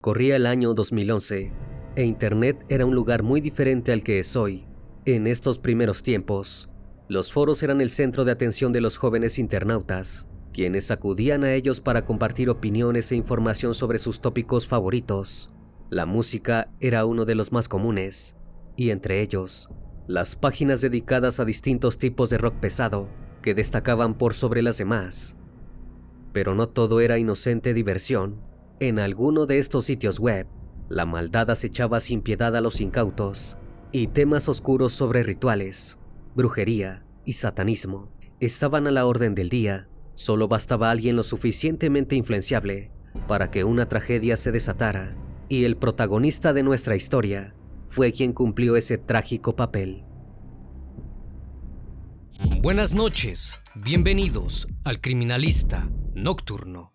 Corría el año 2011 e Internet era un lugar muy diferente al que es hoy. En estos primeros tiempos, los foros eran el centro de atención de los jóvenes internautas, quienes acudían a ellos para compartir opiniones e información sobre sus tópicos favoritos. La música era uno de los más comunes, y entre ellos, las páginas dedicadas a distintos tipos de rock pesado, que destacaban por sobre las demás. Pero no todo era inocente diversión. En alguno de estos sitios web, la maldad acechaba sin piedad a los incautos, y temas oscuros sobre rituales, brujería y satanismo estaban a la orden del día. Solo bastaba alguien lo suficientemente influenciable para que una tragedia se desatara, y el protagonista de nuestra historia fue quien cumplió ese trágico papel. Buenas noches, bienvenidos al Criminalista Nocturno.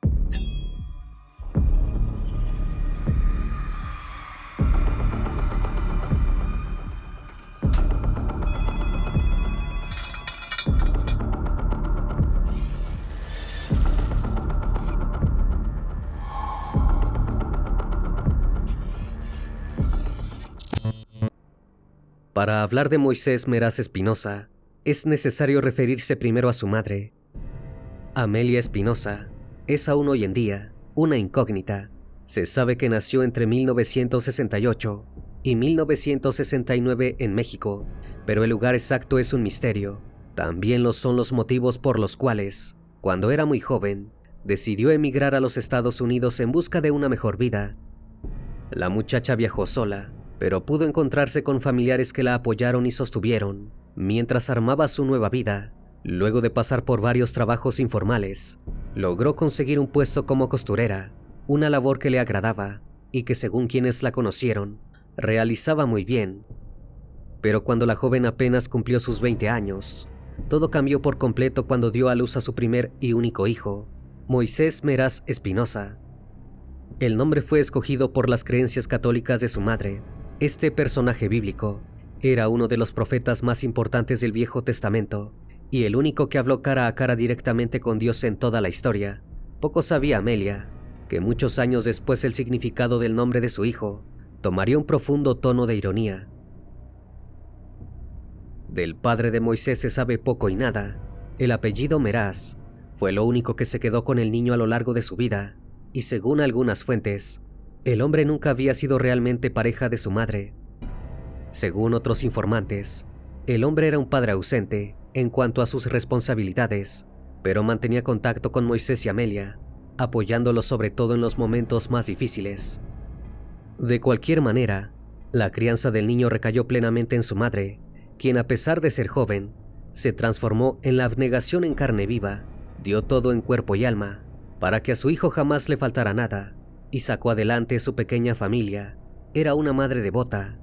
Para hablar de Moisés Meraz Espinosa, es necesario referirse primero a su madre. Amelia Espinosa es aún hoy en día una incógnita. Se sabe que nació entre 1968 y 1969 en México, pero el lugar exacto es un misterio. También lo son los motivos por los cuales, cuando era muy joven, decidió emigrar a los Estados Unidos en busca de una mejor vida. La muchacha viajó sola, pero pudo encontrarse con familiares que la apoyaron y sostuvieron mientras armaba su nueva vida. Luego de pasar por varios trabajos informales, logró conseguir un puesto como costurera, una labor que le agradaba y que, según quienes la conocieron, realizaba muy bien. Pero cuando la joven apenas cumplió sus 20 años, todo cambió por completo cuando dio a luz a su primer y único hijo, Moisés Meraz Espinosa. El nombre fue escogido por las creencias católicas de su madre. Este personaje bíblico era uno de los profetas más importantes del Viejo Testamento y el único que habló cara a cara directamente con Dios en toda la historia. Poco sabía Amelia que muchos años después el significado del nombre de su hijo tomaría un profundo tono de ironía. Del padre de Moisés se sabe poco y nada. El apellido Meraz fue lo único que se quedó con el niño a lo largo de su vida, y según algunas fuentes, el hombre nunca había sido realmente pareja de su madre. Según otros informantes, el hombre era un padre ausente en cuanto a sus responsabilidades, pero mantenía contacto con Moisés y Amelia, apoyándolos sobre todo en los momentos más difíciles. De cualquier manera, la crianza del niño recayó plenamente en su madre, quien, a pesar de ser joven, se transformó en la abnegación en carne viva, dio todo en cuerpo y alma para que a su hijo jamás le faltara nada, y sacó adelante su pequeña familia. Era una madre devota.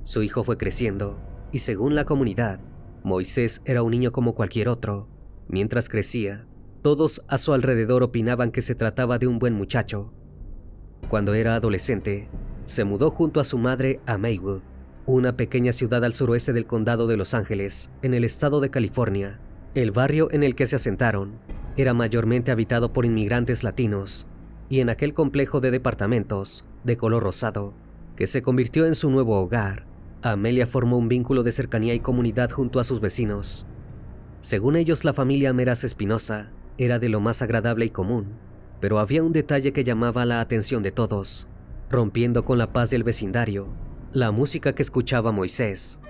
Su hijo fue creciendo, y según la comunidad, Moisés era un niño como cualquier otro. Mientras crecía, todos a su alrededor opinaban que se trataba de un buen muchacho. Cuando era adolescente, se mudó junto a su madre a Maywood, una pequeña ciudad al suroeste del condado de Los Ángeles, en el estado de California. El barrio en el que se asentaron era mayormente habitado por inmigrantes latinos, y en aquel complejo de departamentos de color rosado, que se convirtió en su nuevo hogar, Amelia formó un vínculo de cercanía y comunidad junto a sus vecinos. Según ellos, la familia Meraz Espinosa era de lo más agradable y común, pero había un detalle que llamaba la atención de todos, rompiendo con la paz del vecindario: la música que escuchaba Moisés.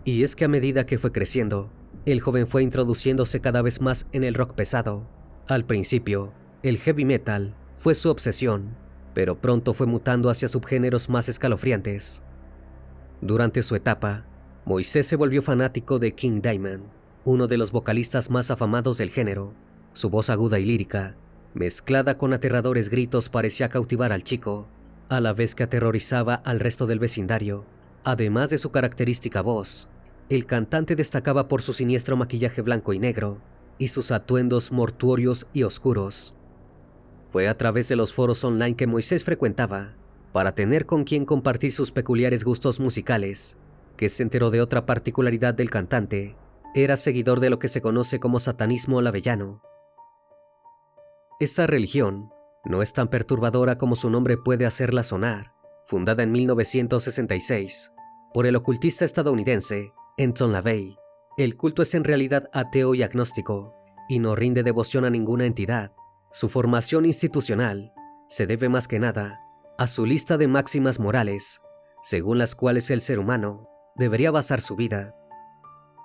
Y es que a medida que fue creciendo, el joven fue introduciéndose cada vez más en el rock pesado. Al principio, el heavy metal fue su obsesión, pero pronto fue mutando hacia subgéneros más escalofriantes. Durante su etapa, Moisés se volvió fanático de King Diamond, uno de los vocalistas más afamados del género. Su voz aguda y lírica, mezclada con aterradores gritos, parecía cautivar al chico, a la vez que aterrorizaba al resto del vecindario. Además de su característica voz, el cantante destacaba por su siniestro maquillaje blanco y negro y sus atuendos mortuorios y oscuros. Fue a través de los foros online que Moisés frecuentaba para tener con quien compartir sus peculiares gustos musicales, que se enteró de otra particularidad del cantante: era seguidor de lo que se conoce como satanismo lavellano. Esta religión No es tan perturbadora como su nombre puede hacerla sonar. Fundada en 1966 por el ocultista estadounidense Anton LaVey, el culto es en realidad ateo y agnóstico, y no rinde devoción a ninguna entidad. Su formación institucional se debe más que nada a su lista de máximas morales, según las cuales el ser humano debería basar su vida.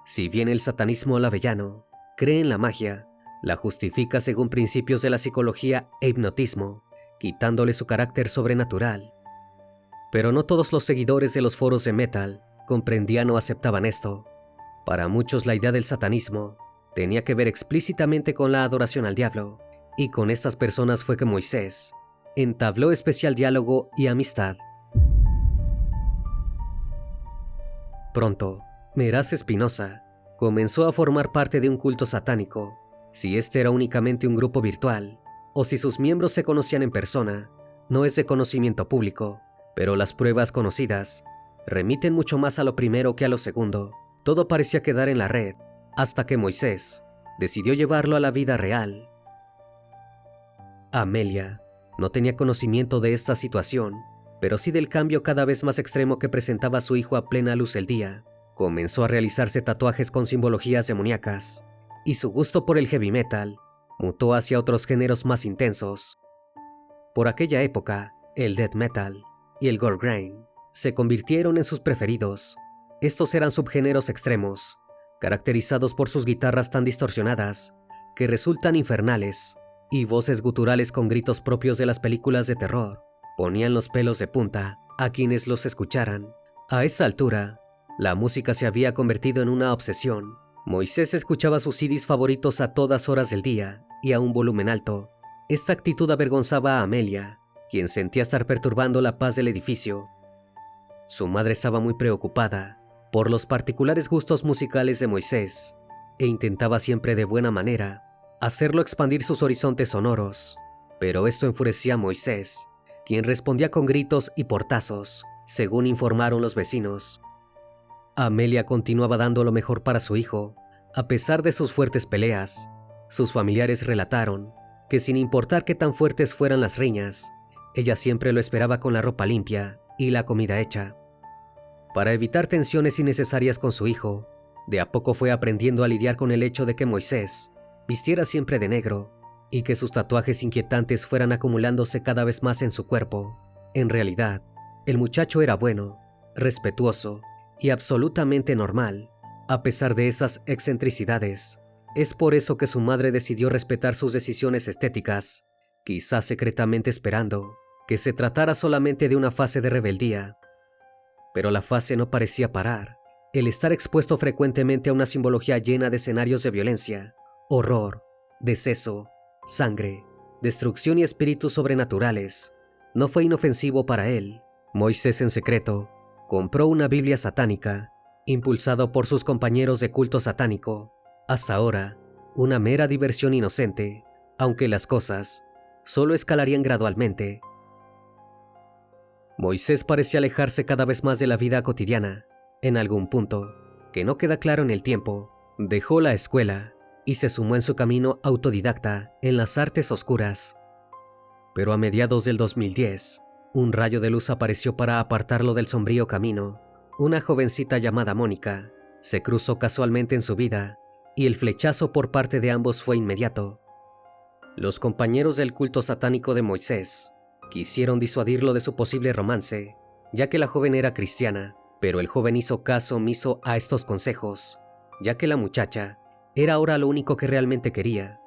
Si bien el satanismo laveyano cree en la magia, la justifica según principios de la psicología e hipnotismo, quitándole su carácter sobrenatural. Pero no todos los seguidores de los foros de metal comprendían o aceptaban esto. Para muchos la idea del satanismo tenía que ver explícitamente con la adoración al diablo, y con estas personas fue que Moisés entabló especial diálogo y amistad. Pronto, Meraz Espinosa comenzó a formar parte de un culto satánico. Si este era únicamente un grupo virtual, o si sus miembros se conocían en persona, no es de conocimiento público, pero las pruebas conocidas remiten mucho más a lo primero que a lo segundo. Todo parecía quedar en la red, hasta que Moisés decidió llevarlo a la vida real. Amelia no tenía conocimiento de esta situación, pero sí del cambio cada vez más extremo que presentaba su hijo a plena luz del día. Comenzó a realizarse tatuajes con simbologías demoníacas, y su gusto por el heavy metal mutó hacia otros géneros más intensos. Por aquella época, el death metal y el gore grind se convirtieron en sus preferidos. Estos eran subgéneros extremos, caracterizados por sus guitarras tan distorsionadas que resultan infernales, y voces guturales con gritos propios de las películas de terror. Ponían los pelos de punta a quienes los escucharan. A esa altura, la música se había convertido en una obsesión. Moisés escuchaba sus CDs favoritos a todas horas del día y a un volumen alto. Esta actitud avergonzaba a Amelia, quien sentía estar perturbando la paz del edificio. Su madre estaba muy preocupada por los particulares gustos musicales de Moisés e intentaba siempre de buena manera hacerlo expandir sus horizontes sonoros. Pero esto enfurecía a Moisés, quien respondía con gritos y portazos, según informaron los vecinos. Amelia continuaba dando lo mejor para su hijo, a pesar de sus fuertes peleas. Sus familiares relataron que sin importar qué tan fuertes fueran las riñas, ella siempre lo esperaba con la ropa limpia y la comida hecha. Para evitar tensiones innecesarias con su hijo, de a poco fue aprendiendo a lidiar con el hecho de que Moisés vistiera siempre de negro y que sus tatuajes inquietantes fueran acumulándose cada vez más en su cuerpo. En realidad, el muchacho era bueno, respetuoso y absolutamente normal, a pesar de esas excentricidades. Es por eso que su madre decidió respetar sus decisiones estéticas, quizás secretamente esperando que se tratara solamente de una fase de rebeldía. Pero la fase no parecía parar. El estar expuesto frecuentemente a una simbología llena de escenarios de violencia, horror, deceso, sangre, destrucción y espíritus sobrenaturales no fue inofensivo para él. Moisés en secreto compró una Biblia satánica, impulsado por sus compañeros de culto satánico. Hasta ahora, una mera diversión inocente, aunque las cosas solo escalarían gradualmente. Moisés parecía alejarse cada vez más de la vida cotidiana. En algún punto, que no queda claro en el tiempo, dejó la escuela y se sumó en su camino autodidacta en las artes oscuras. Pero a mediados del 2010, un rayo de luz apareció para apartarlo del sombrío camino. Una jovencita llamada Mónica se cruzó casualmente en su vida, y el flechazo por parte de ambos fue inmediato. Los compañeros del culto satánico de Moisés quisieron disuadirlo de su posible romance, ya que la joven era cristiana, pero el joven hizo caso omiso a estos consejos, ya que la muchacha era ahora lo único que realmente quería.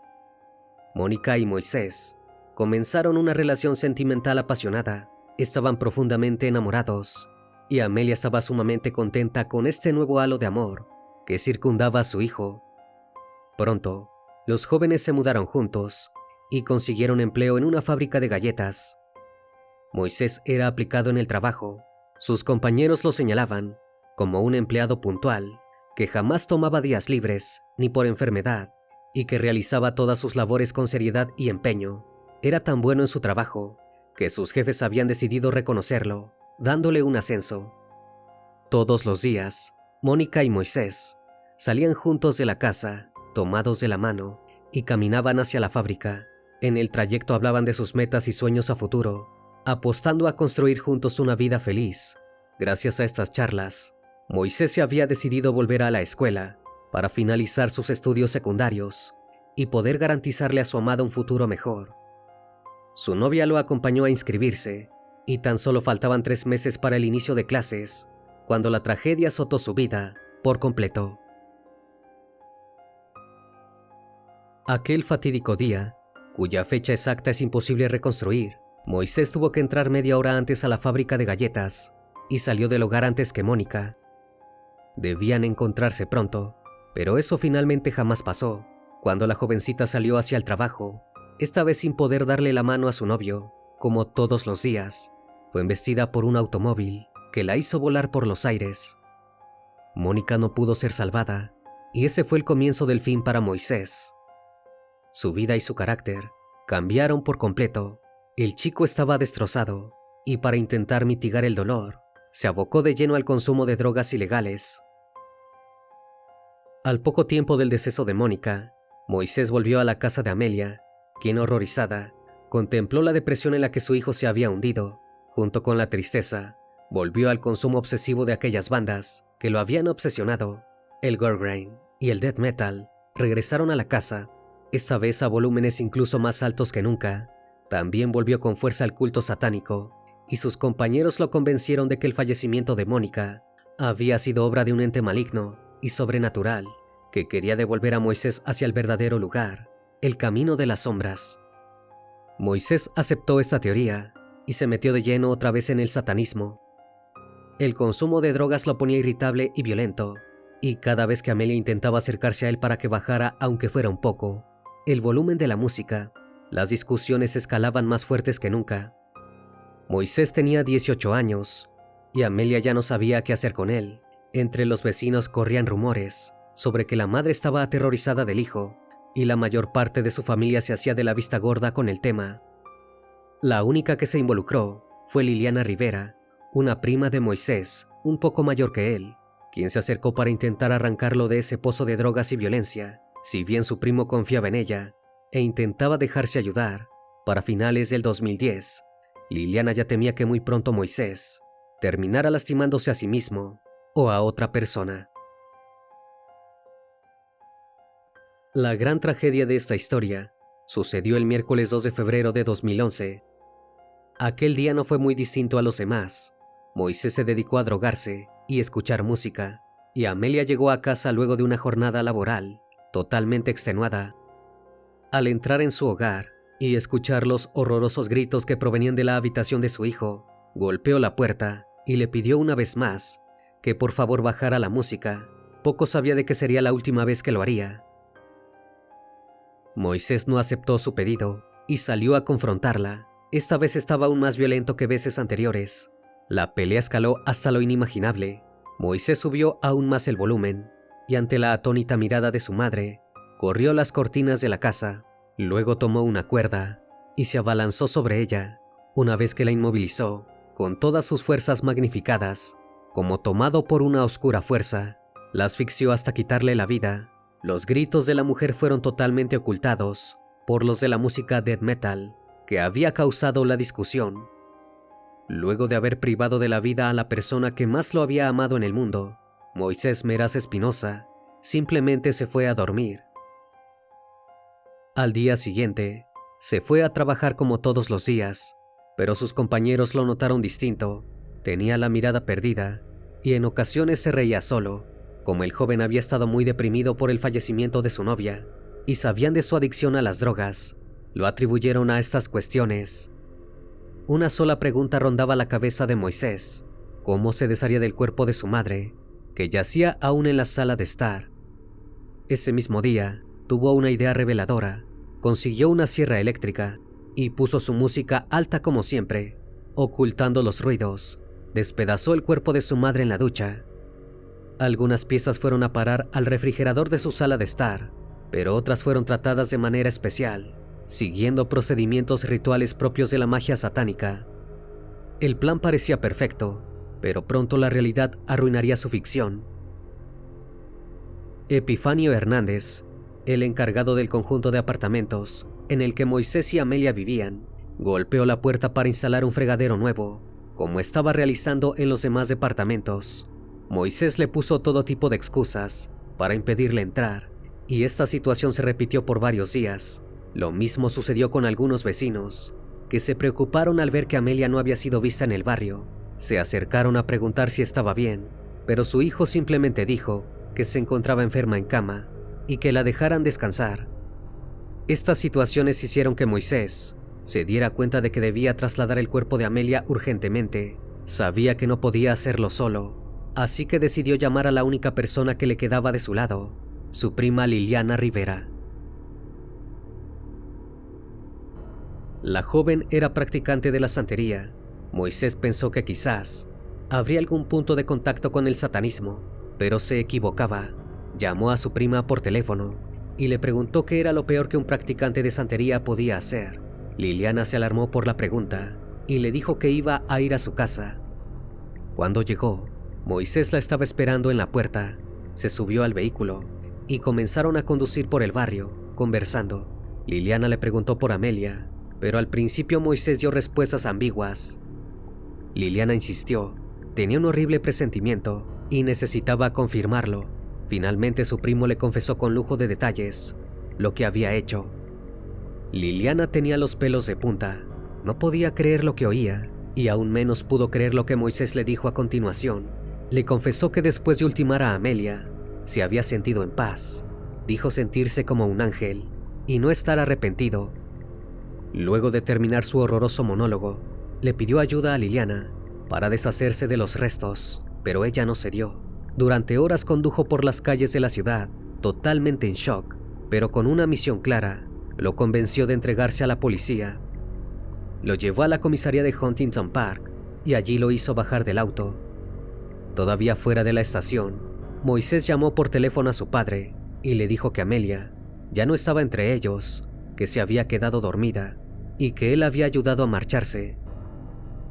Mónica y Moisés comenzaron una relación sentimental apasionada. Estaban profundamente enamorados, y Amelia estaba sumamente contenta con este nuevo halo de amor que circundaba a su hijo. Pronto, los jóvenes se mudaron juntos y consiguieron empleo en una fábrica de galletas. Moisés era aplicado en el trabajo. Sus compañeros lo señalaban como un empleado puntual, que jamás tomaba días libres ni por enfermedad, y que realizaba todas sus labores con seriedad y empeño. Era tan bueno en su trabajo que sus jefes habían decidido reconocerlo, dándole un ascenso. Todos los días, Mónica y Moisés salían juntos de la casa, tomados de la mano, y caminaban hacia la fábrica. En el trayecto hablaban de sus metas y sueños a futuro, apostando a construir juntos una vida feliz. Gracias a estas charlas, Moisés se había decidido volver a la escuela para finalizar sus estudios secundarios y poder garantizarle a su amada un futuro mejor. Su novia lo acompañó a inscribirse y tan solo faltaban 3 meses para el inicio de clases cuando la tragedia azotó su vida por completo. Aquel fatídico día, cuya fecha exacta es imposible reconstruir, Moisés tuvo que entrar media hora antes a la fábrica de galletas y salió del hogar antes que Mónica. Debían encontrarse pronto, pero eso finalmente jamás pasó. Cuando la jovencita salió hacia el trabajo, esta vez sin poder darle la mano a su novio, como todos los días, fue embestida por un automóvil que la hizo volar por los aires. Mónica no pudo ser salvada, y ese fue el comienzo del fin para Moisés. Su vida y su carácter cambiaron por completo. El chico estaba destrozado, y para intentar mitigar el dolor, se abocó de lleno al consumo de drogas ilegales. Al poco tiempo del deceso de Mónica, Moisés volvió a la casa de Amelia, quien, horrorizada, contempló la depresión en la que su hijo se había hundido. Junto con la tristeza, volvió al consumo obsesivo de aquellas bandas que lo habían obsesionado. El gore grind y el death metal regresaron a la casa, esta vez a volúmenes incluso más altos que nunca. También volvió con fuerza al culto satánico, y sus compañeros lo convencieron de que el fallecimiento de Mónica había sido obra de un ente maligno y sobrenatural que quería devolver a Moisés hacia el verdadero lugar, el camino de las sombras. Moisés aceptó esta teoría y se metió de lleno otra vez en el satanismo. El consumo de drogas lo ponía irritable y violento, y cada vez que Amelia intentaba acercarse a él para que bajara, aunque fuera un poco, el volumen de la música, las discusiones escalaban más fuertes que nunca. Moisés tenía 18 años, y Amelia ya no sabía qué hacer con él. Entre los vecinos corrían rumores sobre que la madre estaba aterrorizada del hijo, y la mayor parte de su familia se hacía de la vista gorda con el tema. La única que se involucró fue Liliana Rivera, una prima de Moisés, un poco mayor que él, quien se acercó para intentar arrancarlo de ese pozo de drogas y violencia. Si bien su primo confiaba en ella e intentaba dejarse ayudar, para finales del 2010, Liliana ya temía que muy pronto Moisés terminara lastimándose a sí mismo o a otra persona. La gran tragedia de esta historia sucedió el miércoles 2 de febrero de 2011. Aquel día no fue muy distinto a los demás. Moisés se dedicó a drogarse y escuchar música, y Amelia llegó a casa luego de una jornada laboral totalmente extenuada. Al entrar en su hogar y escuchar los horrorosos gritos que provenían de la habitación de su hijo, golpeó la puerta y le pidió una vez más que por favor bajara la música. Poco sabía de que sería la última vez que lo haría. Moisés no aceptó su pedido y salió a confrontarla. Esta vez estaba aún más violento que veces anteriores. La pelea escaló hasta lo inimaginable. Moisés subió aún más el volumen y, ante la atónita mirada de su madre, corrió las cortinas de la casa. Luego tomó una cuerda y se abalanzó sobre ella. Una vez que la inmovilizó, con todas sus fuerzas magnificadas, como tomado por una oscura fuerza, la asfixió hasta quitarle la vida. Los gritos de la mujer fueron totalmente ocultados por los de la música death metal que había causado la discusión. Luego de haber privado de la vida a la persona que más lo había amado en el mundo, Moisés Meraz Espinosa simplemente se fue a dormir. Al día siguiente, se fue a trabajar como todos los días, pero sus compañeros lo notaron distinto. Tenía la mirada perdida y en ocasiones se reía solo. Como el joven había estado muy deprimido por el fallecimiento de su novia y sabían de su adicción a las drogas, lo atribuyeron a estas cuestiones. Una sola pregunta rondaba la cabeza de Moisés: ¿cómo se desharía del cuerpo de su madre, que yacía aún en la sala de estar? Ese mismo día, tuvo una idea reveladora. Consiguió una sierra eléctrica y puso su música alta como siempre. Ocultando los ruidos, despedazó el cuerpo de su madre en la ducha. Algunas piezas fueron a parar al refrigerador de su sala de estar, pero otras fueron tratadas de manera especial, siguiendo procedimientos rituales propios de la magia satánica. El plan parecía perfecto, pero pronto la realidad arruinaría su ficción. Epifanio Hernández, el encargado del conjunto de apartamentos en el que Moisés y Amelia vivían, golpeó la puerta para instalar un fregadero nuevo, como estaba realizando en los demás departamentos. Moisés le puso todo tipo de excusas para impedirle entrar, y esta situación se repitió por varios días. Lo mismo sucedió con algunos vecinos, que se preocuparon al ver que Amelia no había sido vista en el barrio. Se acercaron a preguntar si estaba bien, pero su hijo simplemente dijo que se encontraba enferma en cama y que la dejaran descansar. Estas situaciones hicieron que Moisés se diera cuenta de que debía trasladar el cuerpo de Amelia urgentemente. Sabía que no podía hacerlo solo, así que decidió llamar a la única persona que le quedaba de su lado, su prima Liliana Rivera. La joven era practicante de la santería. Moisés pensó que quizás habría algún punto de contacto con el satanismo, pero se equivocaba. Llamó a su prima por teléfono y le preguntó qué era lo peor que un practicante de santería podía hacer. Liliana se alarmó por la pregunta y le dijo que iba a ir a su casa. Cuando llegó, Moisés la estaba esperando en la puerta. Se subió al vehículo y comenzaron a conducir por el barrio, conversando. Liliana le preguntó por Amelia, pero al principio Moisés dio respuestas ambiguas. Liliana insistió, tenía un horrible presentimiento y necesitaba confirmarlo. Finalmente su primo le confesó con lujo de detalles lo que había hecho. Liliana tenía los pelos de punta, no podía creer lo que oía, y aún menos pudo creer lo que Moisés le dijo a continuación. Le confesó que después de ultimar a Amelia, se había sentido en paz. Dijo sentirse como un ángel y no estar arrepentido. Luego de terminar su horroroso monólogo, le pidió ayuda a Liliana para deshacerse de los restos, pero ella no cedió. Durante horas condujo por las calles de la ciudad, totalmente en shock, pero con una misión clara. Lo convenció de entregarse a la policía. Lo llevó a la comisaría de Huntington Park y allí lo hizo bajar del auto. Todavía fuera de la estación, Moisés llamó por teléfono a su padre y le dijo que Amelia ya no estaba entre ellos, que se había quedado dormida y que él había ayudado a marcharse.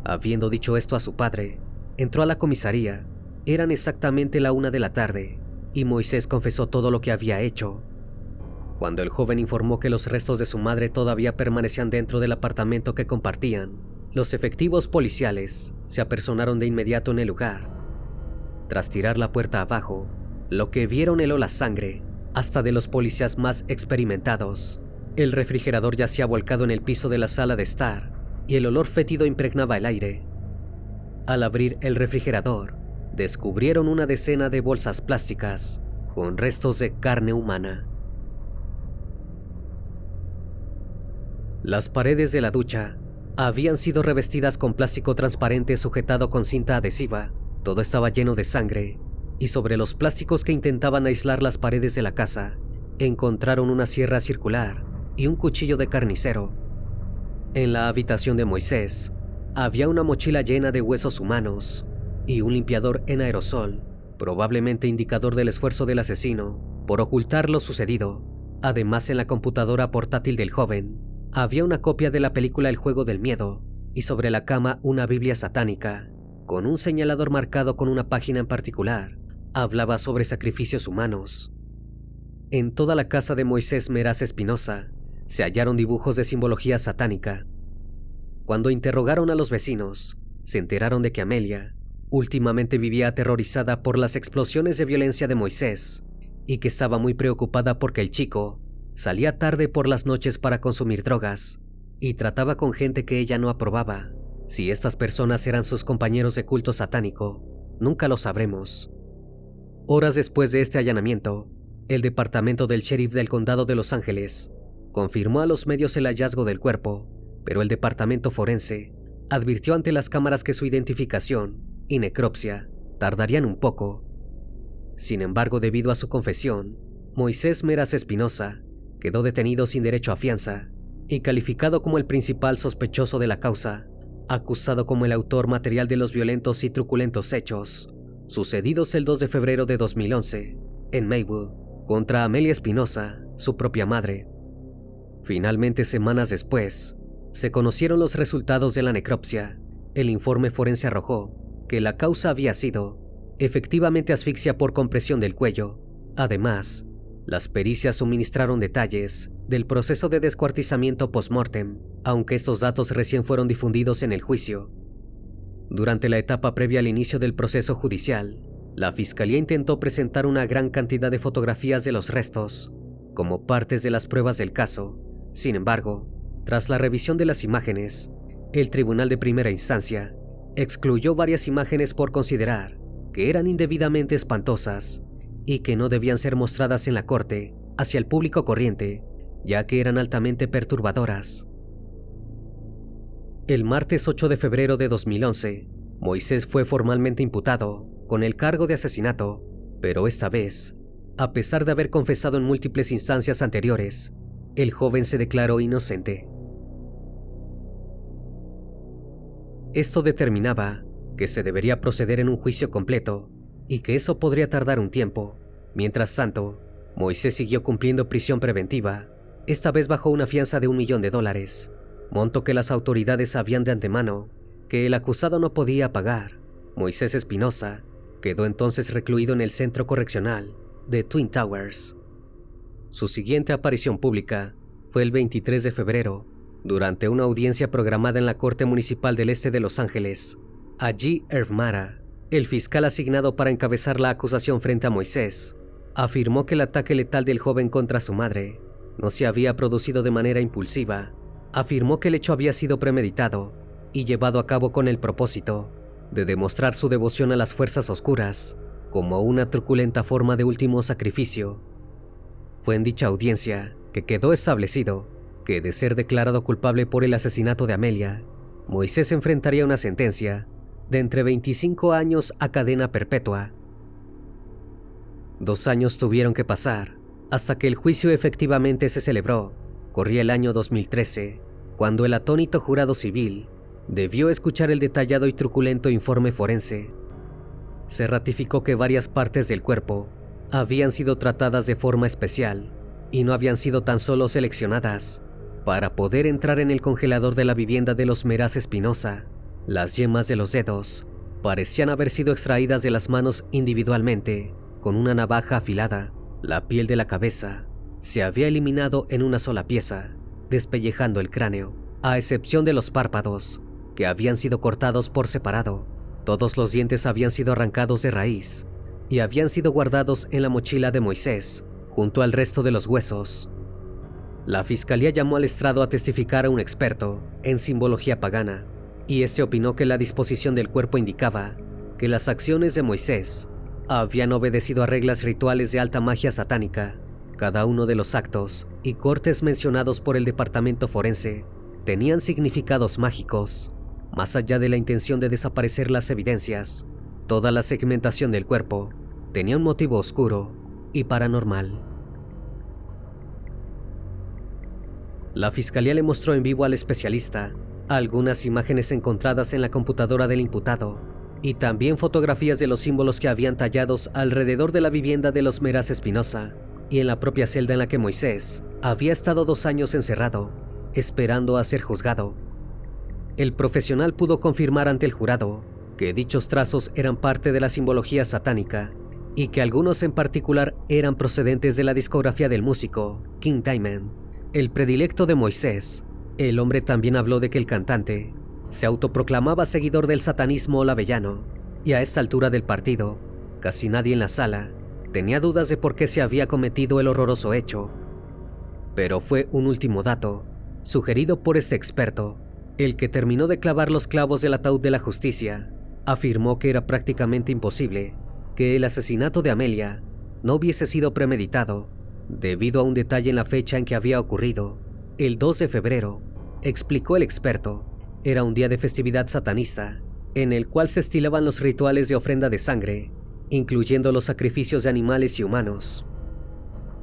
Habiendo dicho esto a su padre, entró a la comisaría. Eran exactamente la 1 de la tarde y Moisés confesó todo lo que había hecho. Cuando el joven informó que los restos de su madre todavía permanecían dentro del apartamento que compartían, los efectivos policiales se apersonaron de inmediato en el lugar. Tras tirar la puerta abajo, lo que vieron heló la sangre, hasta de los policías más experimentados. El refrigerador yacía volcado en el piso de la sala de estar y el olor fétido impregnaba el aire. Al abrir el refrigerador, descubrieron una decena de bolsas plásticas con restos de carne humana. Las paredes de la ducha habían sido revestidas con plástico transparente sujetado con cinta adhesiva. Todo estaba lleno de sangre, y sobre los plásticos que intentaban aislar las paredes de la casa, encontraron una sierra circular y un cuchillo de carnicero. En la habitación de Moisés había una mochila llena de huesos humanos y un limpiador en aerosol, probablemente indicador del esfuerzo del asesino por ocultar lo sucedido. Además, en la computadora portátil del joven había una copia de la película El juego del miedo y sobre la cama una Biblia satánica, con un señalador marcado con una página en particular. Hablaba sobre sacrificios humanos. En toda la casa de Moisés Meraz Espinosa se hallaron dibujos de simbología satánica. Cuando interrogaron a los vecinos, se enteraron de que Amelia últimamente vivía aterrorizada por las explosiones de violencia de Moisés y que estaba muy preocupada porque el chico salía tarde por las noches para consumir drogas y trataba con gente que ella no aprobaba. Si estas personas eran sus compañeros de culto satánico, nunca lo sabremos. Horas después de este allanamiento, el departamento del sheriff del condado de Los Ángeles confirmó a los medios el hallazgo del cuerpo, pero el departamento forense advirtió ante las cámaras que su identificación y necropsia tardarían un poco. Sin embargo, debido a su confesión, Moisés Meraz Espinosa quedó detenido sin derecho a fianza y calificado como el principal sospechoso de la causa, acusado como el autor material de los violentos y truculentos hechos sucedidos el 2 de febrero de 2011 en Maywood contra Amelia Espinosa, su propia madre. Finalmente, semanas después, se conocieron los resultados de la necropsia. El informe forense arrojó que la causa había sido efectivamente asfixia por compresión del cuello. Además, las pericias suministraron detalles del proceso de descuartizamiento post-mortem, aunque estos datos recién fueron difundidos en el juicio. Durante la etapa previa al inicio del proceso judicial, la fiscalía intentó presentar una gran cantidad de fotografías de los restos, como partes de las pruebas del caso. Sin embargo, tras la revisión de las imágenes, el tribunal de primera instancia excluyó varias imágenes por considerar que eran indebidamente espantosas y que no debían ser mostradas en la corte hacia el público corriente, ya que eran altamente perturbadoras. El martes 8 de febrero de 2011, Moisés fue formalmente imputado con el cargo de asesinato, pero esta vez, a pesar de haber confesado en múltiples instancias anteriores, el joven se declaró inocente. Esto determinaba que se debería proceder en un juicio completo y que eso podría tardar un tiempo. Mientras tanto, Moisés siguió cumpliendo prisión preventiva, esta vez bajo una fianza de $1 millón, monto que las autoridades sabían de antemano que el acusado no podía pagar. Moisés Espinosa quedó entonces recluido en el centro correccional de Twin Towers. Su siguiente aparición pública fue el 23 de febrero, durante una audiencia programada en la Corte Municipal del Este de Los Ángeles. Allí, Irv Mara, el fiscal asignado para encabezar la acusación frente a Moisés, afirmó que el ataque letal del joven contra su madre no se había producido de manera impulsiva. Afirmó que el hecho había sido premeditado y llevado a cabo con el propósito de demostrar su devoción a las fuerzas oscuras como una truculenta forma de último sacrificio. Fue en dicha audiencia que quedó establecido que, de ser declarado culpable por el asesinato de Amelia, Moisés enfrentaría una sentencia de entre 25 años a cadena perpetua. 2 años tuvieron que pasar hasta que el juicio efectivamente se celebró. Corría el año 2013, cuando el atónito jurado civil debió escuchar el detallado y truculento informe forense. Se ratificó que varias partes del cuerpo habían sido tratadas de forma especial y no habían sido tan solo seleccionadas para poder entrar en el congelador de la vivienda de los Meraz Espinosa. Las yemas de los dedos parecían haber sido extraídas de las manos individualmente con una navaja afilada. La piel de la cabeza se había eliminado en una sola pieza, despellejando el cráneo, a excepción de los párpados, que habían sido cortados por separado. Todos los dientes habían sido arrancados de raíz y habían sido guardados en la mochila de Moisés, junto al resto de los huesos. La fiscalía llamó al estrado a testificar a un experto en simbología pagana, y este opinó que la disposición del cuerpo indicaba que las acciones de Moisés habían obedecido a reglas rituales de alta magia satánica. Cada uno de los actos y cortes mencionados por el departamento forense tenían significados mágicos. Más allá de la intención de desaparecer las evidencias, toda la segmentación del cuerpo tenía un motivo oscuro y paranormal. La fiscalía le mostró en vivo al especialista algunas imágenes encontradas en la computadora del imputado y también fotografías de los símbolos que habían tallados alrededor de la vivienda de los Meraz Espinosa y en la propia celda en la que Moisés había estado 2 años encerrado, esperando a ser juzgado. El profesional pudo confirmar ante el jurado que dichos trazos eran parte de la simbología satánica y que algunos en particular eran procedentes de la discografía del músico King Diamond, el predilecto de Moisés. El hombre también habló de que el cantante se autoproclamaba seguidor del satanismo olavellano, y a esta altura del partido, casi nadie en la sala tenía dudas de por qué se había cometido el horroroso hecho. Pero fue un último dato, sugerido por este experto, el que terminó de clavar los clavos del ataúd de la justicia. Afirmó que era prácticamente imposible que el asesinato de Amelia no hubiese sido premeditado, debido a un detalle en la fecha en que había ocurrido. El 2 de febrero, explicó el experto, era un día de festividad satanista, en el cual se estilaban los rituales de ofrenda de sangre, incluyendo los sacrificios de animales y humanos.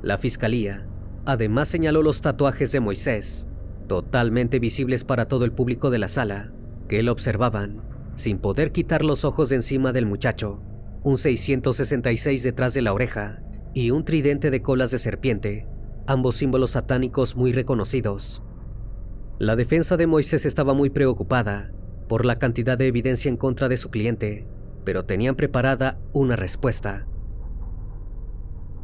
La fiscalía además señaló los tatuajes de Moisés, totalmente visibles para todo el público de la sala, que lo observaban, sin poder quitar los ojos de encima del muchacho, un 666 detrás de la oreja y un tridente de colas de serpiente, ambos símbolos satánicos muy reconocidos. La defensa de Moisés estaba muy preocupada por la cantidad de evidencia en contra de su cliente, pero tenían preparada una respuesta.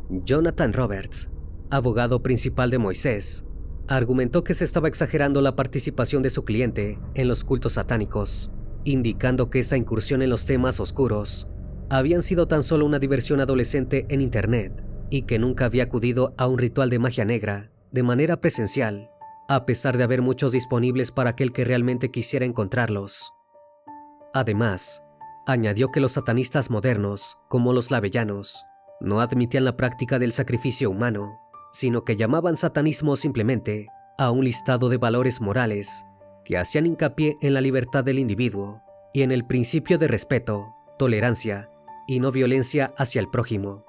Jonathan Roberts, abogado principal de Moisés, argumentó que se estaba exagerando la participación de su cliente en los cultos satánicos, indicando que esa incursión en los temas oscuros habían sido tan solo una diversión adolescente en internet y que nunca había acudido a un ritual de magia negra de manera presencial, a pesar de haber muchos disponibles para aquel que realmente quisiera encontrarlos. Además, añadió que los satanistas modernos, como los lavellanos, no admitían la práctica del sacrificio humano, sino que llamaban satanismo simplemente a un listado de valores morales que hacían hincapié en la libertad del individuo y en el principio de respeto, tolerancia y no violencia hacia el prójimo.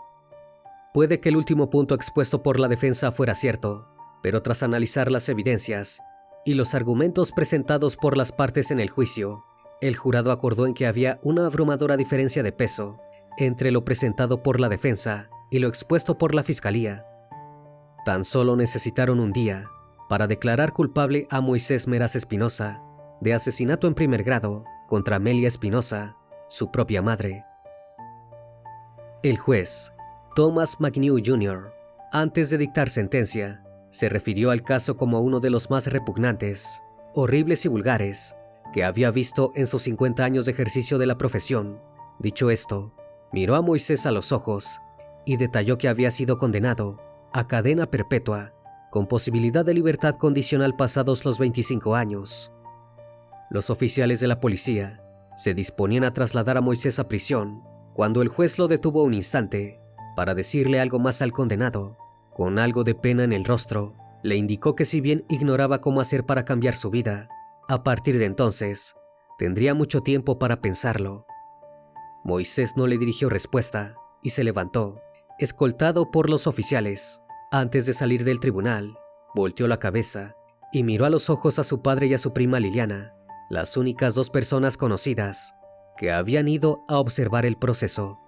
Puede que el último punto expuesto por la defensa fuera cierto, pero tras analizar las evidencias y los argumentos presentados por las partes en el juicio, el jurado acordó en que había una abrumadora diferencia de peso entre lo presentado por la defensa y lo expuesto por la fiscalía. Tan solo necesitaron un día para declarar culpable a Moisés Meraz Espinosa de asesinato en primer grado contra Amelia Espinosa, su propia madre. El juez, Thomas McNew Jr., antes de dictar sentencia, se refirió al caso como uno de los más repugnantes, horribles y vulgares que había visto en sus 50 años de ejercicio de la profesión. Dicho esto, miró a Moisés a los ojos y detalló que había sido condenado a cadena perpetua, con posibilidad de libertad condicional pasados los 25 años. Los oficiales de la policía se disponían a trasladar a Moisés a prisión cuando el juez lo detuvo un instante para decirle algo más al condenado. Con algo de pena en el rostro, le indicó que si bien ignoraba cómo hacer para cambiar su vida, a partir de entonces, tendría mucho tiempo para pensarlo. Moisés no le dirigió respuesta y se levantó, escoltado por los oficiales. Antes de salir del tribunal, volteó la cabeza y miró a los ojos a su padre y a su prima Liliana, las únicas dos personas conocidas que habían ido a observar el proceso.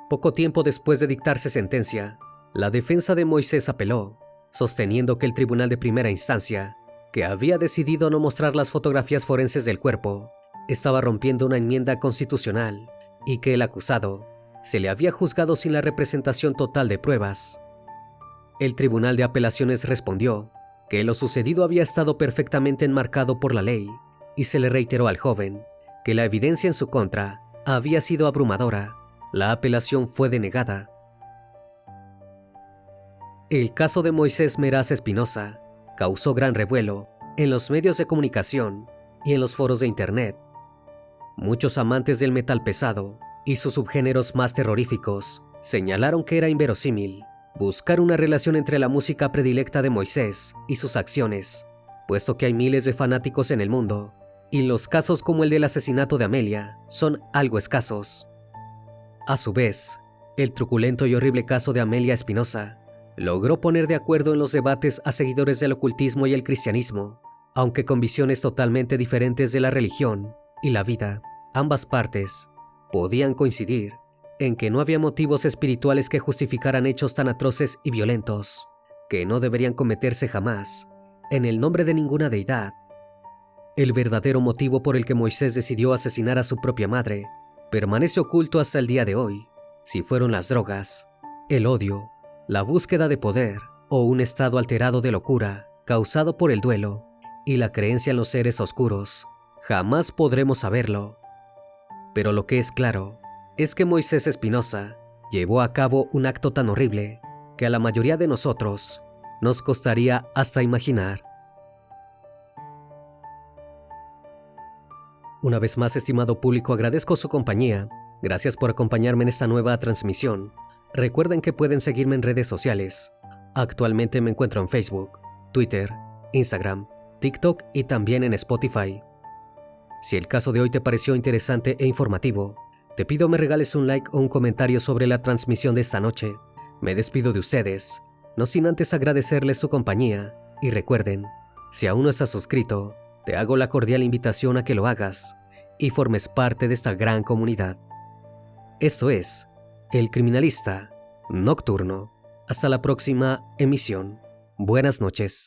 Poco tiempo después de dictarse sentencia, la defensa de Moisés apeló, sosteniendo que el tribunal de primera instancia, que había decidido no mostrar las fotografías forenses del cuerpo, estaba rompiendo una enmienda constitucional y que el acusado se le había juzgado sin la representación total de pruebas. El Tribunal de Apelaciones respondió que lo sucedido había estado perfectamente enmarcado por la ley y se le reiteró al joven que la evidencia en su contra había sido abrumadora. La apelación fue denegada. El caso de Moisés Meraz Espinosa causó gran revuelo en los medios de comunicación y en los foros de internet. Muchos amantes del metal pesado y sus subgéneros más terroríficos señalaron que era inverosímil buscar una relación entre la música predilecta de Moisés y sus acciones, puesto que hay miles de fanáticos en el mundo, y los casos como el del asesinato de Amelia son algo escasos. A su vez, el truculento y horrible caso de Amelia Espinosa logró poner de acuerdo en los debates a seguidores del ocultismo y el cristianismo, aunque con visiones totalmente diferentes de la religión y la vida. Ambas partes podían coincidir en que no había motivos espirituales que justificaran hechos tan atroces y violentos, que no deberían cometerse jamás, en el nombre de ninguna deidad. El verdadero motivo por el que Moisés decidió asesinar a su propia madre permanece oculto hasta el día de hoy. Si fueron las drogas, el odio, la búsqueda de poder o un estado alterado de locura causado por el duelo y la creencia en los seres oscuros, jamás podremos saberlo. Pero lo que es claro es que Moisés Espinosa llevó a cabo un acto tan horrible que a la mayoría de nosotros nos costaría hasta imaginar. Una vez más, estimado público, agradezco su compañía. Gracias por acompañarme en esta nueva transmisión. Recuerden que pueden seguirme en redes sociales. Actualmente me encuentro en Facebook, Twitter, Instagram, TikTok y también en Spotify. Si el caso de hoy te pareció interesante e informativo, te pido me regales un like o un comentario sobre la transmisión de esta noche. Me despido de ustedes, no sin antes agradecerles su compañía, y recuerden, si aún no estás suscrito, te hago la cordial invitación a que lo hagas y formes parte de esta gran comunidad. Esto es El Criminalista Nocturno. Hasta la próxima emisión. Buenas noches.